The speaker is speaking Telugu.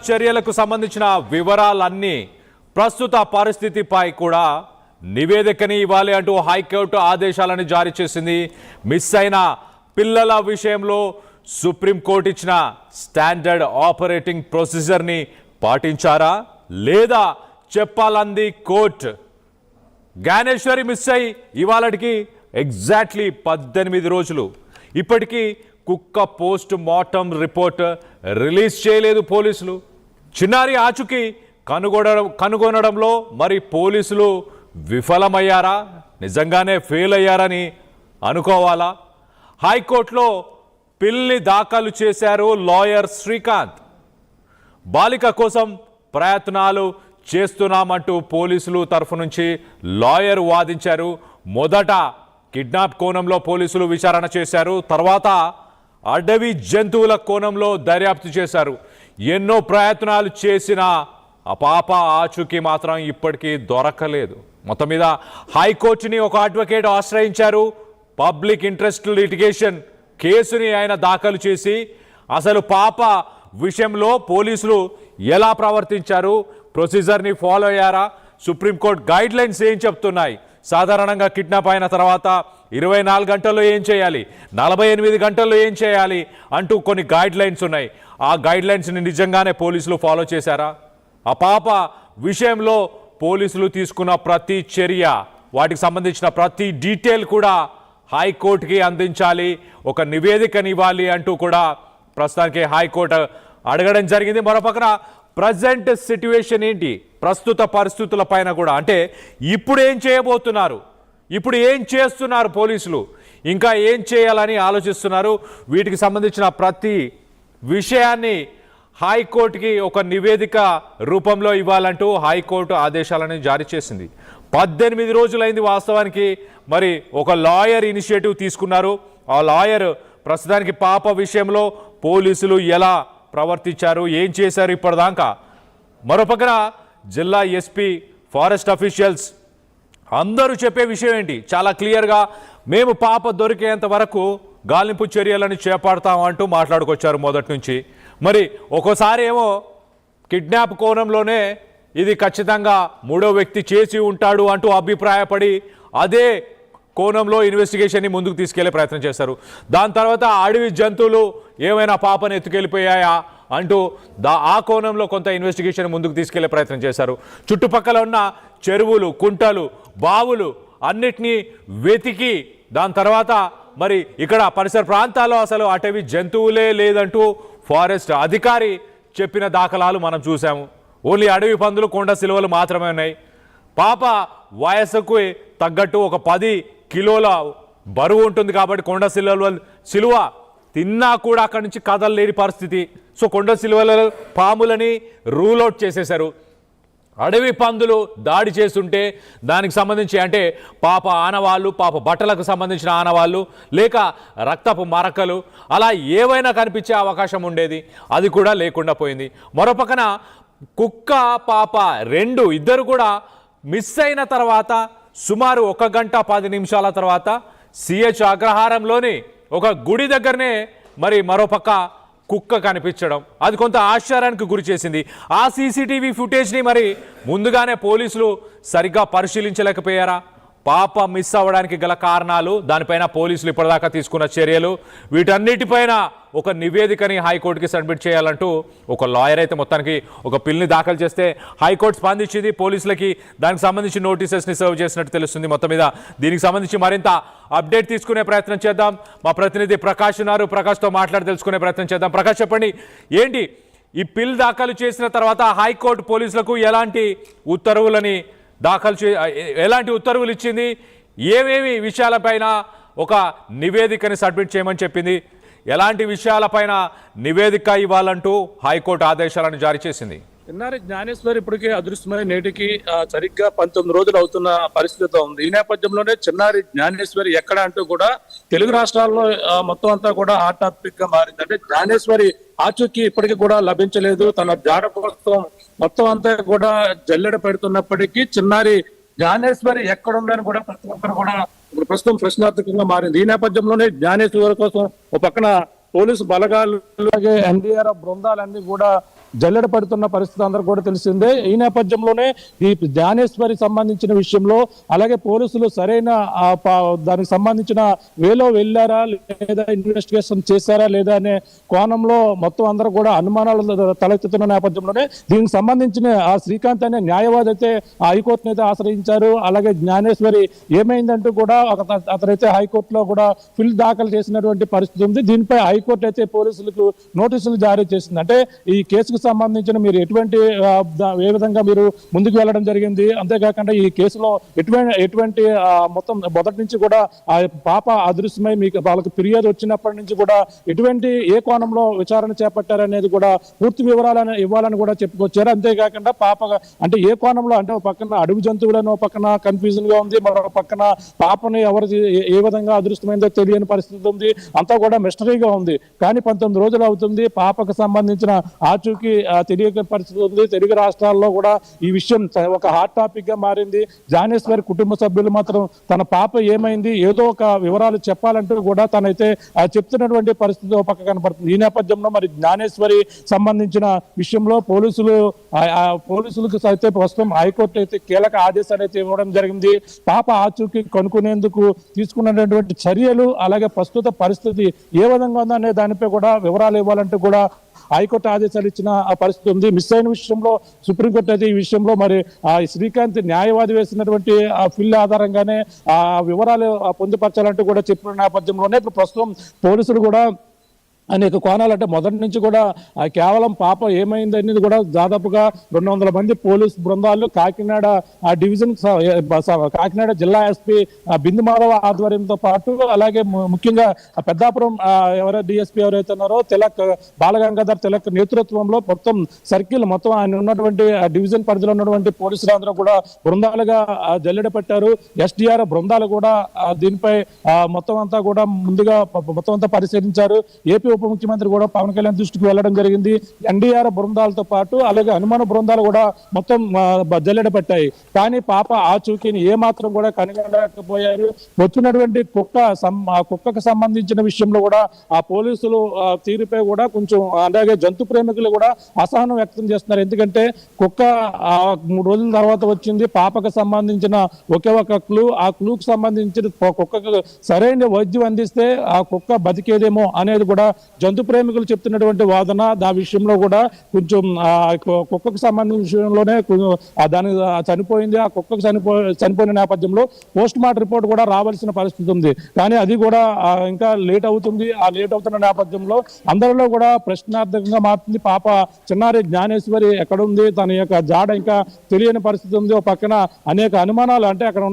చర్యలకు సంబంధించిన వివరాలన్నీ ప్రస్తుత పరిస్థితిపై కూడా నివేదికని ఇవ్వాలి అంటూ హైకోర్టు ఆదేశాలను జారీ చేసింది. మిస్ అయిన పిల్లల విషయంలో సుప్రీంకోర్టు ఇచ్చిన స్టాండర్డ్ ఆపరేటింగ్ ప్రొసీజర్ని పాటించారా లేదా చెప్పాలంది కోర్టు. జ్ఞానేశ్వరి మిస్ అయి ఇవాళకి ఎగ్జాక్ట్లీ 18 రోజులు. ఇప్పటికీ కుక్క పోస్ట్ మార్టం రిపోర్ట్ రిలీజ్ చేయలేదు పోలీసులు. చిన్నారి ఆచూకీ కనుగొనడంలో మరి పోలీసులు విఫలమయ్యారా, నిజంగానే ఫెయిల్ అయ్యారని అనుకోవాలా? హైకోర్టులో పిల్ని దాఖలు చేశారు లాయర్ శ్రీకాంత్. బాలిక కోసం ప్రయత్నాలు చేస్తున్నామంటూ పోలీసులు తరఫు నుంచి లాయర్ వాదించారు. మొదట కిడ్నాప్ కోణంలో పోలీసులు విచారణ చేశారు, తర్వాత అడవి జంతువుల కోణంలో దర్యాప్తు చేశారు. ఎన్నో ప్రయత్నాలు చేసిన ఆ పాప ఆచూకీ మాత్రం ఇప్పటికీ దొరకలేదు. మొత్తం మీద హైకోర్టుని ఒక అడ్వకేట్ ఆశ్రయించారు. పబ్లిక్ ఇంట్రెస్ట్ లిటిగేషన్ కేసుని ఆయన దాఖలు చేసి అసలు పాప విషయంలో పోలీసులు ఎలా ప్రవర్తించారు, ప్రొసీజర్ని ఫాలో అయ్యారా, సుప్రీంకోర్టు గైడ్ లైన్స్ ఏం చెప్తున్నాయి, సాధారణంగా కిడ్నాప్ అయిన తర్వాత 24 గంటల్లో ఏం చేయాలి, 48 గంటల్లో ఏం చేయాలి అంటూ కొన్ని గైడ్ లైన్స్ ఉన్నాయి. ఆ గైడ్ లైన్స్ని నిజంగానే పోలీసులు ఫాలో చేశారా? ఆ పాప విషయంలో పోలీసులు తీసుకున్న ప్రతి చర్య, వాటికి సంబంధించిన ప్రతి డీటెయిల్ కూడా హైకోర్టుకి అందించాలి, ఒక నివేదికని ఇవ్వాలి అంటూ కూడా ప్రస్తుతానికి హైకోర్టు అడగడం జరిగింది. మరోపక్కన ప్రజెంట్ సిట్యుయేషన్ ఏంటి, ప్రస్తుత పరిస్థితుల పైన కూడా, అంటే ఇప్పుడు ఏం చేయబోతున్నారు, ఇప్పుడు ఏం చేస్తున్నారు పోలీసులు, ఇంకా ఏం చేయాలని ఆలోచిస్తున్నారు, వీటికి సంబంధించిన ప్రతి విషయాన్ని హైకోర్టుకి ఒక నివేదిక రూపంలో ఇవ్వాలంటూ హైకోర్టు ఆదేశాలను జారీ చేసింది. 18 రోజులైంది వాస్తవానికి. మరి ఒక లాయర్ ఇనిషియేటివ్ తీసుకున్నారు. ఆ లాయర్ ప్రస్తుతానికి పాప విషయంలో పోలీసులు ఎలా ప్రవర్తించారు, ఏం చేశారు ఇప్పటిదాకా. మరోపక్కన జిల్లా ఎస్పీ, ఫారెస్ట్ అఫీషియల్స్ అందరూ చెప్పే విషయం ఏంటి, చాలా క్లియర్గా మేము పాప దొరికేంత వరకు గాలింపు చర్యలను చేపడతామంటూ మాట్లాడుకొచ్చారు మొదటి నుంచి. మరి ఒక్కోసారి ఏమో కిడ్నాప్ కోణంలోనే ఇది ఖచ్చితంగా మూడో వ్యక్తి చేసి ఉంటాడు అంటూ అభిప్రాయపడి అదే కోణంలో ఇన్వెస్టిగేషన్ని ముందుకు తీసుకెళ్లే ప్రయత్నం చేస్తారు. దాని తర్వాత అడవి జంతువులు ఏమైనా పాపను ఎత్తుకెళ్ళిపోయాయా అంటూ ఆ కోణంలో కొంత ఇన్వెస్టిగేషన్ ముందుకు తీసుకెళ్లే ప్రయత్నం చేశారు. చుట్టుపక్కల ఉన్న చెరువులు, కుంటలు, బావులు అన్నిటినీ వెతికి దాని తర్వాత మరి ఇక్కడ పరిసర ప్రాంతాల్లో అసలు అటవీ జంతువులే లేదంటూ ఫారెస్ట్ అధికారి చెప్పిన దాఖలాలు మనం చూసాము. ఓన్లీ అడవి పందులు, కొండ సిలువలు మాత్రమే ఉన్నాయి. పాప వయసుకు తగ్గట్టు ఒక 10 కిలోల బరువు ఉంటుంది కాబట్టి కొండ సిలువ తిన్నా కూడా అక్కడి నుంచి కదలలేని పరిస్థితి. సో కొండ సిలువల పాములని రూల్ అవుట్ చేసేశారు. అడవి పందులు దాడి చేస్తుంటే దానికి సంబంధించి అంటే పాప ఆనవాళ్ళు, పాప బట్టలకు సంబంధించిన ఆనవాళ్ళు, లేక రక్తపు మరకలు అలా ఏవైనా కనిపించే అవకాశం ఉండేది, అది కూడా లేకుండా పోయింది. మరోపక్కన కుక్క పాప ఇద్దరు కూడా మిస్ అయిన తర్వాత సుమారు 1 గంట 10 నిమిషాల తర్వాత సిహెచ్ అగ్రహారంలోని ఒక గుడి దగ్గరనే మరి మరోపక్క కుక్క కనిపించడం అది కొంత ఆశ్చర్యానికి గురి చేసింది. ఆ సీసీటీవీ ఫుటేజ్ని మరి ముందుగానే పోలీసులు సరిగ్గా పరిశీలించలేకపోయారా? పాప మిస్ అవ్వడానికి గల కారణాలు, దానిపైన పోలీసులు ఇప్పటిదాకా తీసుకున్న చర్యలు, వీటన్నిటిపైన ఒక నివేదికని హైకోర్టుకి సబ్మిట్ చేయాలంటూ ఒక లాయర్ అయితే మొత్తానికి ఒక పిల్ని దాఖలు చేస్తే హైకోర్టు స్పందించింది. పోలీసులకి దానికి సంబంధించి నోటీసెస్ని సర్వ్ చేసినట్టు తెలుస్తుంది. మొత్తం మీద దీనికి సంబంధించి మరింత అప్డేట్ తీసుకునే ప్రయత్నం చేద్దాం. మా ప్రతినిధి ప్రకాష్ ఉన్నారు, ప్రకాష్తో మాట్లాడి తెలుసుకునే ప్రయత్నం చేద్దాం. ప్రకాష్, చెప్పండి, ఏంటి ఈ పిల్ దాఖలు చేసిన తర్వాత హైకోర్టు పోలీసులకు ఎలాంటి ఉత్తర్వులని ఎలాంటి ఉత్తర్వులు ఇచ్చింది, ఏమేమి విషయాలపైన ఒక నివేదికని సబ్మిట్ చేయమని చెప్పింది, ఎలాంటి విషయాలపైన నివేదిక ఇవ్వాలంటూ హైకోర్టు ఆదేశాలను జారీ చేసింది? చిన్నారి జ్ఞానేశ్వరి ఇప్పటికే అదృష్టమై నేటికి సరిగ్గా 19 రోజులు అవుతున్న పరిస్థితితో ఉంది. ఈ నేపథ్యంలోనే చిన్నారి జ్ఞానేశ్వరి ఎక్కడ అంటూ కూడా తెలుగు రాష్ట్రాల్లో మొత్తం అంతా కూడా హాట్ టాపిక్ గా మారింది. అంటే జ్ఞానేశ్వరి ఆచూకీ ఇప్పటికీ కూడా లభించలేదు. తన జాడ కోసం మొత్తం అంతా కూడా జల్లెడ పెడుతున్నప్పటికీ చిన్నారి జ్ఞానేశ్వరి ఎక్కడుందని కూడా ప్రతి ఒక్కరు కూడా ఇప్పుడు ప్రస్తుతం ప్రశ్నార్థకంగా మారింది. ఈ నేపథ్యంలోనే జ్ఞానేశ్వరి కోసం ఒక పక్కన పోలీసు బలగాలు, ఎన్డీఆర్ఎఫ్ బృందాలన్నీ కూడా జల్లెడ పడుతున్న పరిస్థితి అందరూ కూడా తెలిసిందే. ఈ నేపథ్యంలోనే ఈ జ్ఞానేశ్వరి సంబంధించిన విషయంలో అలాగే పోలీసులు సరైన దానికి సంబంధించిన వేలో వెళ్ళారా లేదా ఇన్వెస్టిగేషన్ చేశారా లేదా అనే కోణంలో మొత్తం అందరూ కూడా అనుమానాలు తలెత్తుతున్న నేపథ్యంలోనే దీనికి సంబంధించిన ఆ శ్రీకాంత్ అనే న్యాయవాది అయితే హైకోర్టును అయితే ఆశ్రయించారు. అలాగే జ్ఞానేశ్వరి ఏమైందంటూ కూడా అతనైతే హైకోర్టులో కూడా ఫిల్ దాఖలు చేసినటువంటి పరిస్థితి ఉంది. దీనిపై హైకోర్టు అయితే పోలీసులకు నోటీసులు జారీ చేసింది. అంటే ఈ కేసుకు సంబంధించిన మీరు ఏ విధంగా మీరు ముందుకు వెళ్ళడం జరిగింది, అంతేకాకుండా ఈ కేసులో ఎటువంటి మొత్తం మొదటి నుంచి కూడా ఆ పాప అదృశ్యమై మీకు వాళ్ళకి ఫిర్యాదు వచ్చినప్పటి నుంచి కూడా ఏ కోణంలో విచారణ చేపట్టారనేది కూడా పూర్తి వివరాలను ఇవ్వాలని కూడా చెప్పుకొచ్చారు. అంతేకాకుండా పాప అంటే ఏ కోణంలో అంటే ఒక పక్కన అడవి జంతువులను ఒక పక్కన కన్ఫ్యూజన్ గా ఉంది, మరొక పక్కన పాపని ఎవరు ఏ విధంగా అదృష్టమైందో తెలియని పరిస్థితి ఉంది, అంతా కూడా మిస్టరీగా ఉంది. కానీ 19 రోజులు అవుతుంది, పాపకు సంబంధించిన ఆచూకీ తెలియని పరిస్థితి ఉంది. తెలుగు రాష్ట్రాల్లో కూడా ఈ విషయం ఒక హాట్ టాపిక్ గా మారింది. జ్ఞానేశ్వరి కుటుంబ సభ్యులు మాత్రం తన పాప ఏమైంది ఏదో ఒక వివరాలు చెప్పాలంటూ కూడా తనైతే చెప్తున్నటువంటి పరిస్థితి ఒక పక్క కనపడుతుంది. ఈ నేపథ్యంలో మరి జ్ఞానేశ్వరి సంబంధించిన విషయంలో పోలీసులకు అయితే ప్రస్తుతం హైకోర్టు అయితే కీలక ఆదేశాలు అయితే ఇవ్వడం జరిగింది. పాప ఆచూకీ కనుక్కునేందుకు తీసుకున్నటువంటి చర్యలు అలాగే ప్రస్తుత పరిస్థితి ఏ విధంగా ఉందనే దానిపై కూడా వివరాలు ఇవ్వాలంటూ కూడా హైకోర్టు ఆదేశాలు ఇచ్చిన పరిస్థితి ఉంది. మిస్ అయిన విషయంలో సుప్రీంకోర్టు అయితే ఈ విషయంలో మరి శ్రీకాంత్ న్యాయవాది వేసినటువంటి ఫిల్ ఆధారంగానే ఆ వివరాలు పొందుపరచాలంటూ కూడా చెప్పిన నేపథ్యంలోనే ఇప్పుడు ప్రస్తుతం పోలీసులు కూడా అనేక కోణాలు అంటే మొదటి నుంచి కూడా కేవలం పాప ఏమైంది అనేది కూడా దాదాపుగా 200 మంది పోలీస్ బృందాలు కాకినాడ డివిజన్ కాకినాడ జిల్లా ఎస్పీ బిందు మాధవ ఆధ్వర్యంతో పాటు అలాగే ముఖ్యంగా పెద్దాపురం డిఎస్పీ ఎవరైతే ఉన్నారో బాలగంగాధర్ తిలక్ నేతృత్వంలో మొత్తం సర్కిల్ మొత్తం ఆయన ఉన్నటువంటి డివిజన్ పరిధిలో ఉన్నటువంటి పోలీసులందరూ కూడా బృందాలుగా జల్లెడ పెట్టారు. ఎస్డిఆర్ బృందాలు కూడా దీనిపై మొత్తం అంతా కూడా ముందుగా మొత్తం అంతా పరిశీలించారు. ఏపీ ఉప ముఖ్యమంత్రి కూడా పవన్ కళ్యాణ్ దృష్టికి వెళ్లడం జరిగింది. ఎన్డీఆర్ బృందాలతో పాటు అలాగే అనుమాన బృందాలు కూడా మొత్తం జల్లెడ పెట్టాయి. కానీ పాప ఆచూకీని ఏమాత్రం కూడా కనుగొనలేకపోయారు. వచ్చినటువంటి కుక్కకు సంబంధించిన విషయంలో కూడా ఆ పోలీసులు తీరుపై కూడా కొంచెం అలాగే జంతు ప్రేమికులు కూడా అసహనం వ్యక్తం చేస్తున్నారు. ఎందుకంటే కుక్క 3 రోజుల తర్వాత వచ్చింది, పాపకు సంబంధించిన ఒకే ఒక క్లూ, ఆ క్లూకు సంబంధించిన కుక్కకు సరైన వైద్యం అందిస్తే ఆ కుక్క బతికేదేమో అనేది కూడా జంతు ప్రేమికులు చెప్తున్నటువంటి వాదన. ఆ విషయంలో కూడా కొంచెం కుక్కకు సంబంధించిన విషయంలోనే దాని చనిపోయింది. ఆ కుక్కకు చనిపోయిన నేపథ్యంలో పోస్ట్ మార్టం రిపోర్ట్ కూడా రావాల్సిన పరిస్థితి ఉంది. కానీ అది కూడా ఇంకా లేట్ అవుతుంది. ఆ లేట్ అవుతున్న నేపథ్యంలో అందరిలో కూడా ప్రశ్నార్థకంగా మారుతుంది. పాప చిన్నారి జ్ఞానేశ్వరి ఎక్కడుంది, తన యొక్క జాడ ఇంకా తెలియని పరిస్థితి ఉంది. ఒక పక్కన అనేక అనుమానాలు అంటే అక్కడ ఉన్న